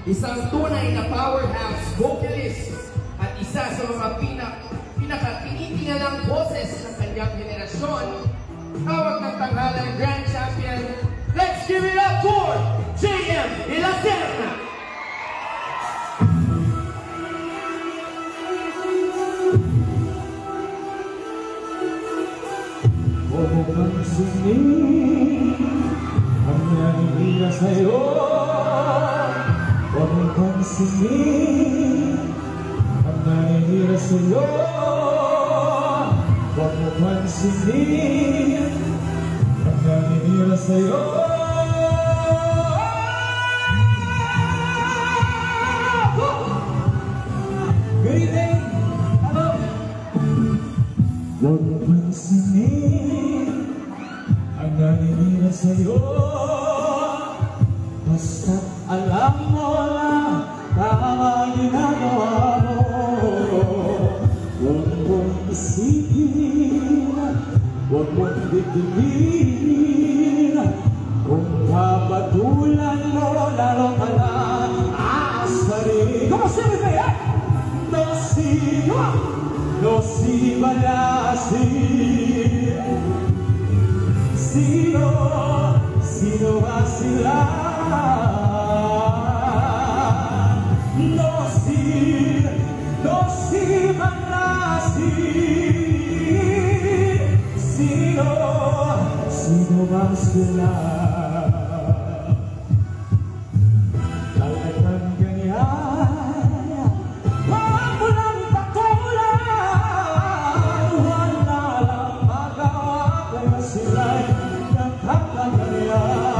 Isang tunay na powerhouse vocalist at isa sa mga pinaka-tinitingalang boses ng kanyang henerasyon. Hawak ng tanghalang Grand Champion. Let's give it up for JM Ilacerna! Huwag mo pansinin ang nangyayari sa'yo. Huwag mo pansinin ang nangyayari sa'yo. Huwag mo pansinin ang nangyayari sa'yo. Good evening! Hello! Huwag mo pansinin ang nangyayari sa'yo. Basta't alam mo na tama ang ginagawa mo. Huwag mong isipin, huwag mong didimin. Kung kabatulan mo, lalo ka lang aasarin. Come on, sing with me, eh? No si balasi. Sino ba sila? No si balasi. Sino ba sila? Talagang ganyan. Huwag mo lang patulan. Wala lang magawa. Kaya sila'y nakakagalian.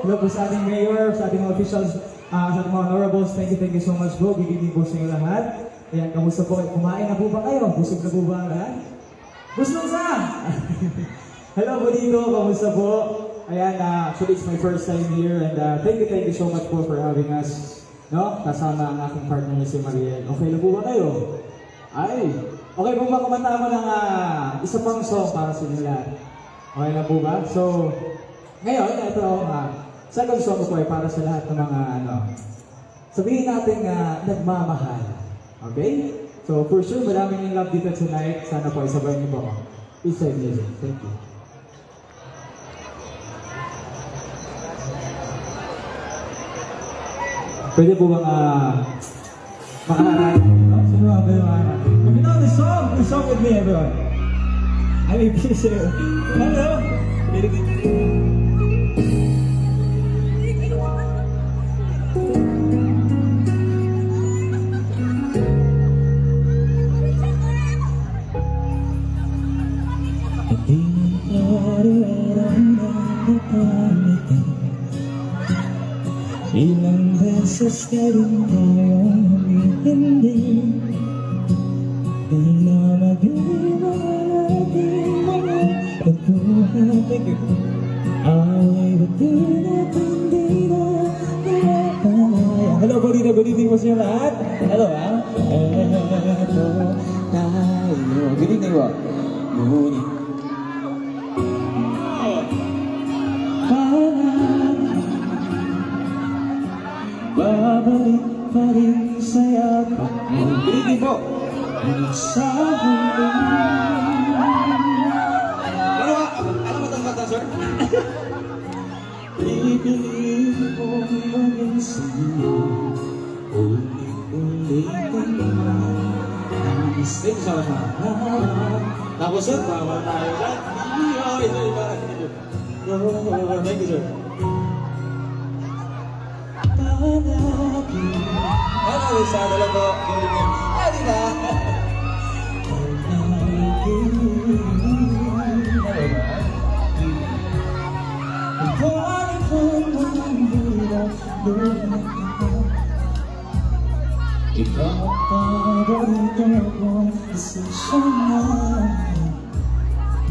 Hello po sa ating mayor, sa ating mga officials, sa ating mga honorables. Thank you so much po. Good evening po sa inyo lahat. Ayan, kamusta po? Kumain na po ba kayo? Busog na po ba ang lahat? Busog na! Hello po dito, kamusta po? Ayan, actually it's my first time here and thank you so much po for having us. No? Kasama ang aking partner na si Mariel. Okay na po ba kayo? Ay! Okay po ba kumanta mo ng isa pang song para sa inyo lahat? Okay na po ba? So, ngayon, ito second song ko ay para sa lahat ng mga sabihin natin nagmamahal. Okay? So for sure, maraming in love dito tonight. Sana po isabay niyo po ako. Peace and music. Thank you. Pwede po bang makaharap? Sino ba yung if you know the song with me, everyone. I mean, please. Hello? Ilang beses ka rin tayong hindi Di na mag-iwalay mga pagkuhan. Thank you. Away ba't di na pinapalaya. Hello, good evening po sa inyo lahat. Hello, ha? Eto tayo. Good evening po. Ngunit babalik pa rin sa yapak mo. Good evening po. Sa huli. Ano ba itong kanta, sir? Pipiliin ko maging sa'yo. Ulit-ulitin mo. Ang isip sa harap. Tapos, sir, bawal tayo dyan. Ito, iba. Thank you, sir. Panagin. Ano, sana lang po. Hindi na. Ikaw paborito ko sa siyang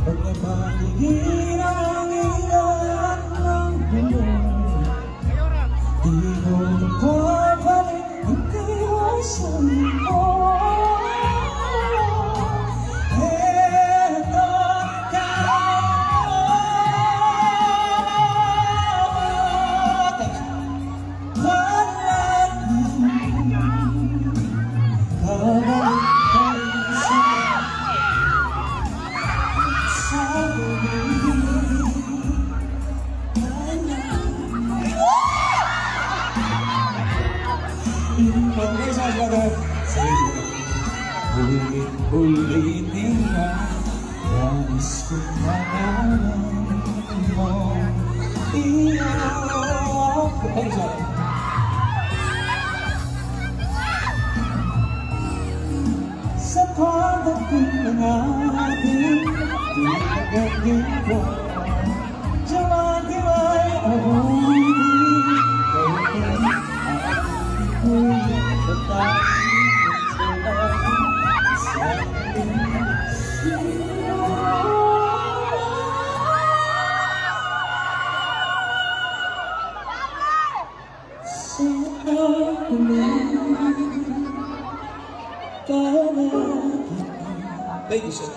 pag napatigil ang ilan ng buwan. Di ko mapapalik ang iwasan mo. Ulitin na nais ko malaman mo. Sa pagdating ng ating pinagagin ko, Jaman-dimay abutin kayo Thank you, sir.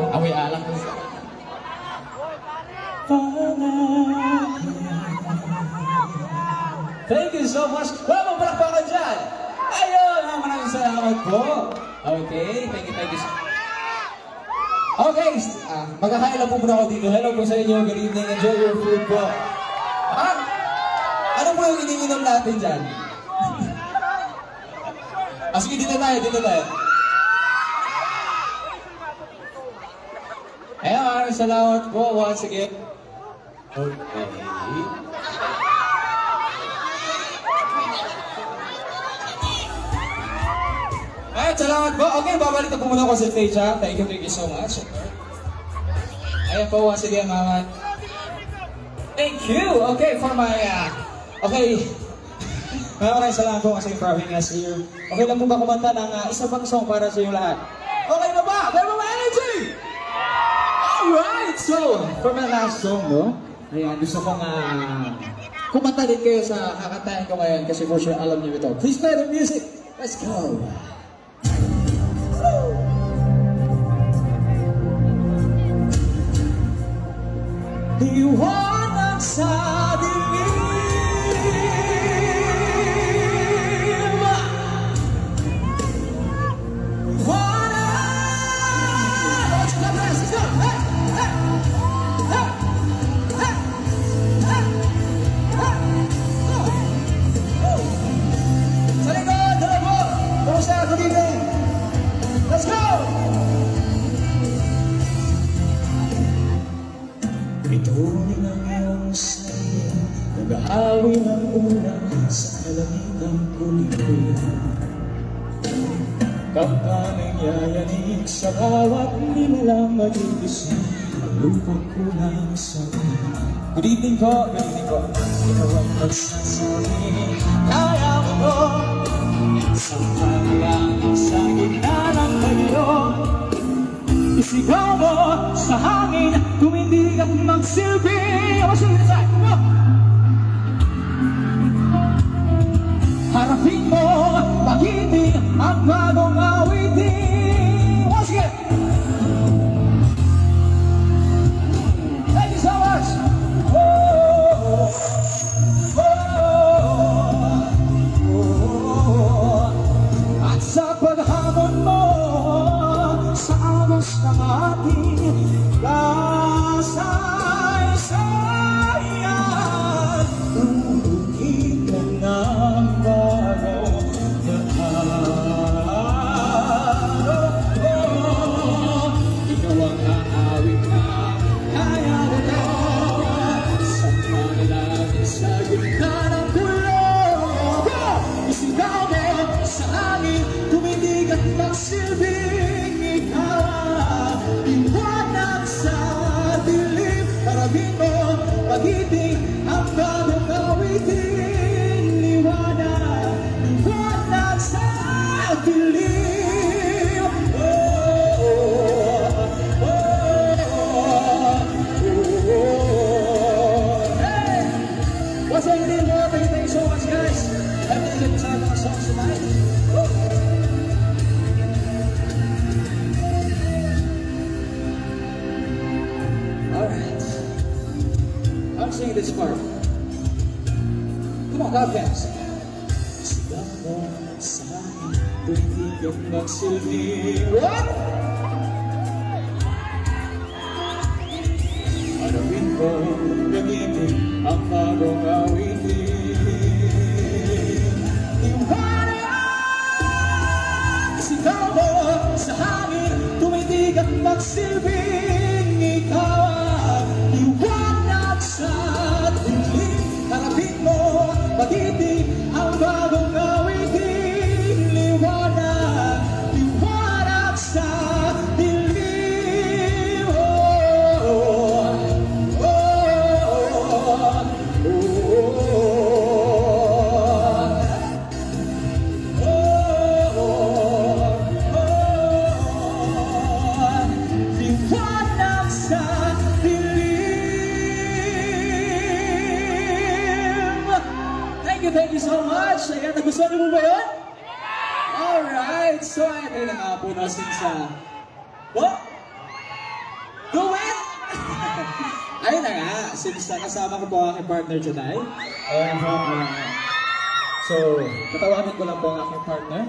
Amoy alak ko siya. Thank you so much. Well, magpalakpakan dyan. Ayun, maraming salamat po. Okay, thank you so much. Okay, magkakain lang po muna ako dito. Hello po sa inyo. Good evening. Enjoy your food po. Ano po yung iniinom natin dyan? Sige, dito tayo. Ayun, maraming salamat po once again. Okay. Ayun, salamat po. Okay, babalik na po muna ako sa stage, ha. Thank you so much. Ayun po, once again, mama. Thank you. Okay, for my, okay. Maraming salamat po kasi for having us here. Okay lang po ba kumanta ng isa pang song para sa inyong lahat? Okay na ba? Meron ba energy? Alright! So, for my last song, no? Ayan, gusto kong kumanta din kayo sa kakantahin ko ngayon kasi for sure alam niyo ito. Please play the music. Let's go! Liwanag sa dilim. Sa likod, hello po! Kumusta? Good evening! Let's go! Ituloy ng iyong sayo, nag-aawi ng ulan sa kalamig ng kulitin. Kapaming yayanig sa bawat nilalang magigising, malupot ko lang sa akin. Good evening po, good evening po. Ikaw ang magsasabi, kaya mo ko. Sa hanggang sa gitna ng bagyo, isigaw mo sa hangin, tumindig at magsilbi. What's your inside? Go! Harapin mo, magiting ang bagong awitin. Once again. Thank you so much. Oh, oh, oh, oh. At sa paghamon mo sa agos ng ating kasaysayan, tumuhin ka ng bagong araw. Ikaw ang aawit na kaya mo na sa panalangin sa gitna ng kulong. Isigaw mo sa hangin, tumindig at magsilbing ikaw liwanag sa dilim. Harapin mo, magiting ang bagong awitin. Liwanag, liwanag sa dilim. Oh, oh, oh, oh, oh. Hey! What's up with you? Thank you so much, guys. Having a good time on the songs tonight. Woo! Alright. I'm singing this part. Come on, God fans. Sigaw mo sa akin, tuwing ang magsilbi. What? Harapin ko, gamitin ang bagong awitin. Liwanag! Sigaw mo sa hangin, tumindig at magsilbing ikaw ang liwanag sa dilim. Harapin mo, magiting ang bagong awitin. Liwanag, liwanag sa dilim. Oh, oh, oh, oh, liwanag sa dilim. Thank you so much. Ayan, nagustuhan niyo mo ba yun? Alright, so ayun na nga po nasin sa... What? Go it! Ayun na nga, since kasama ko po ang aking partner today. Ayan po. So, tatawagan ko lang po ang aking partner.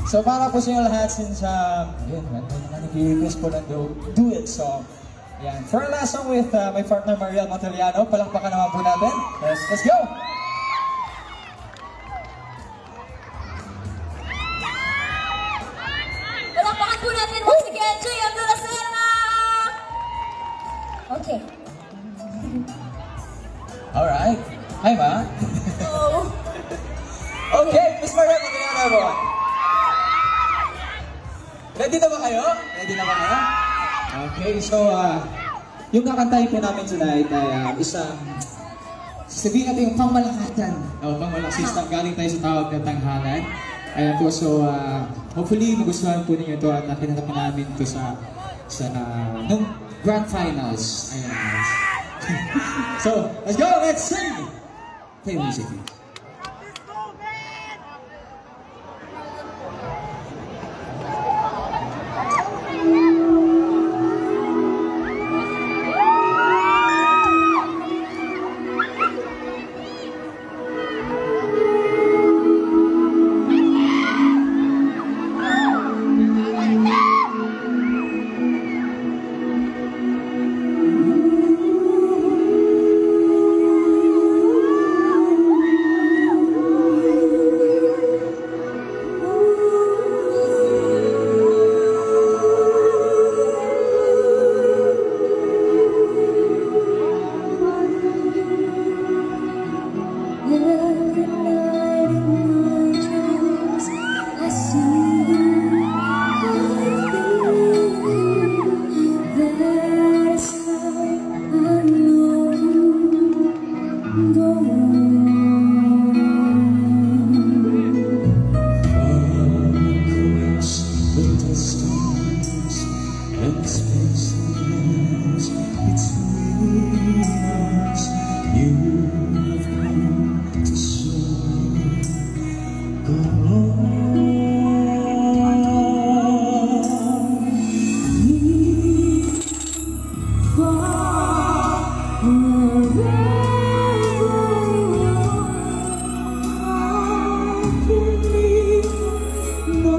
So, para po sa inyo lahat, since, yun, nag-request po ng Do-It song. Ayan. For our last song with my partner Mariel Monteliano, palakpakan naman po natin. Yes, let's go! Palakpakan po natin once again, JM De La Serna! Okay. Alright. Hi, Ma. So, Okay, Miss Mariel Monteliano, everyone. Ready na ba kayo? Ready na ba kayo? Okay, so, yung kakantahin po namin tonight ay isang, sabihin natin yung pangmalakatan. Pangmalakasistang galing tayo sa tawag ng tanghalan. Ayan po, so, hopefully magustuhan po ninyo ito at pinanap namin ito sa nung grand finals. Ayan. So, let's go, let's sing! Play music, please.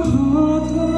heart was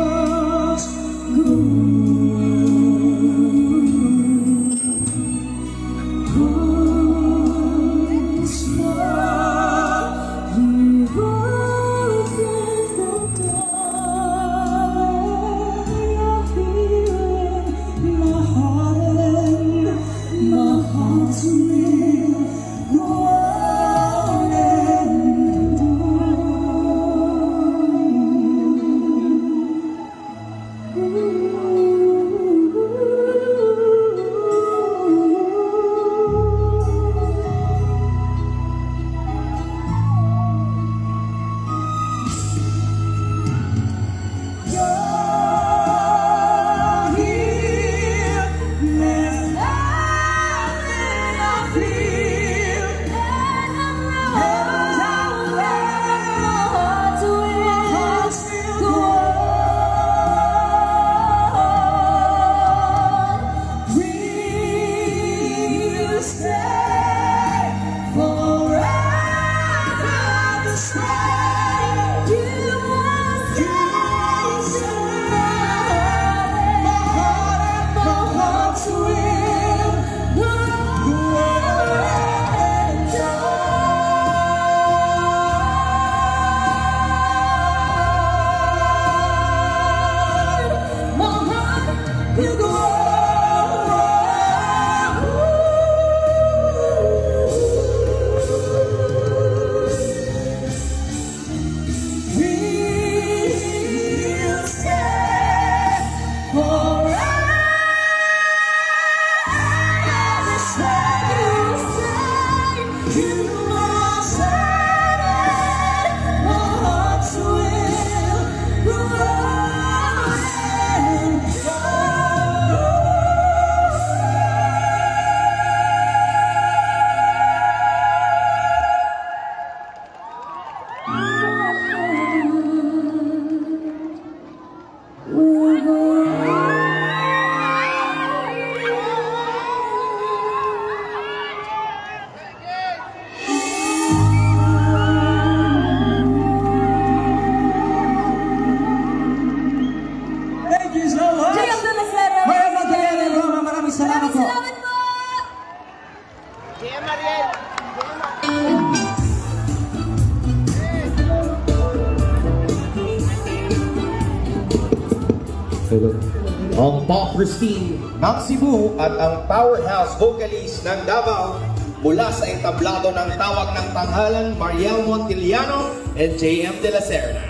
ang Pop Christine ng Cebu at ang powerhouse vocalist ng Davao mula sa entablado ng Tawag ng Tanghalan, Mariel Montiliano and JM De La Serna.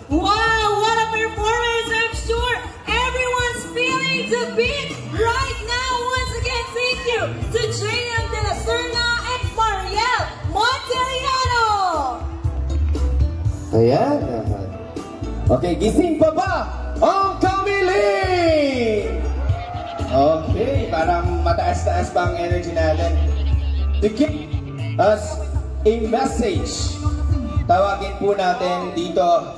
Wow, what a performance! I'm sure everyone's feeling the beat right now. Once again, thank you to JM De La Serna and Mariel Montiliano. Ayan. Okay, gising pa ba ang kamiling? Okay, parang mataas-taas pa ang energy natin. To give us a message, tawagin po natin dito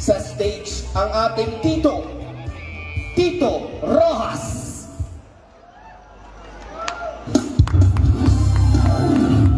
sa stage ang ating Tito Rojas.